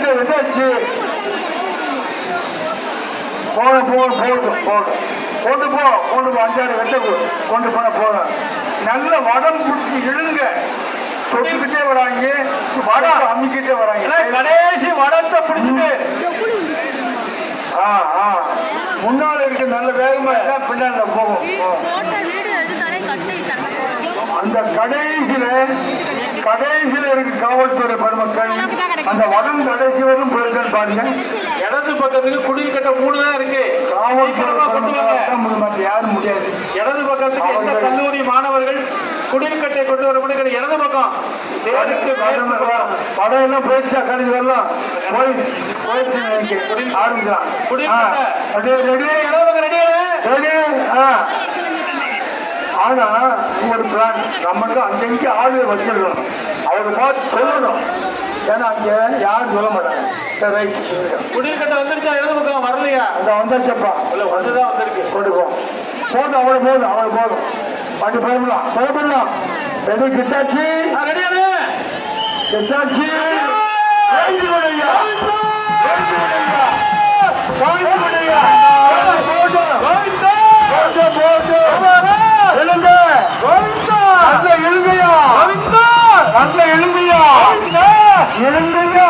விட்டு விட்டாச்சு. போதும் போதும் போதும் போதும் கொண்டு போ கொண்டு போ. 5-6 வெட்ட கொண்டு போன போதும். நல்ல வடம் பிடிச்சி இழுங்க. தொட்டுக்கிட்டே வராங்க, வடம் அம்மிக்கிட்டே வராங்க. கடைசி வடத்தை பிடிச்சிட்டு முன்னால இருக்கு. நல்ல வேகமா இருந்தா பின்னால போகும். அந்த கடைசியில இருக்கு காவல்துறை பெருமக்கள். அந்த வடம் கடைசி வரைக்கும் போயிருக்கேன்னு பாருங்க. இடது பக்கத்துக்கு குடில் கட்ட 3 தான் இருக்கு. காவல்துறை யாரும் முடியாது. இடது பக்கத்துக்கு எந்த கல்லூரி மாணவர்கள் குடில் கட்டை கொண்டு வர முடியும். இடது பக்கம் படம் எல்லாம் போயிடுச்சா? கடைசி வரலாம் போயிடுச்சு. ஆரம்பிக்கலாம். ஆனா ஒரு பிளான் நமக்கு அங்கங்க ஆளு வச்சிடணும். அவரை பார்த்து சொல்லணும். ஏன்னா அங்க யாரும் சொல்ல மாட்டாங்க. குடிக்கட்டை வந்துருச்சா? இடது பக்கம் வரலையா? அங்க வந்தாச்சப்பா. வந்துதான் வந்திருக்கு. கொண்டு போதும் அவ்வளவு போதும் அவ்வளவு போதும். வண்டி பயப்படலாம். ரெடி கிட்டாச்சு. ரெடியானு கிட்டாச்சு. எழுந்தையா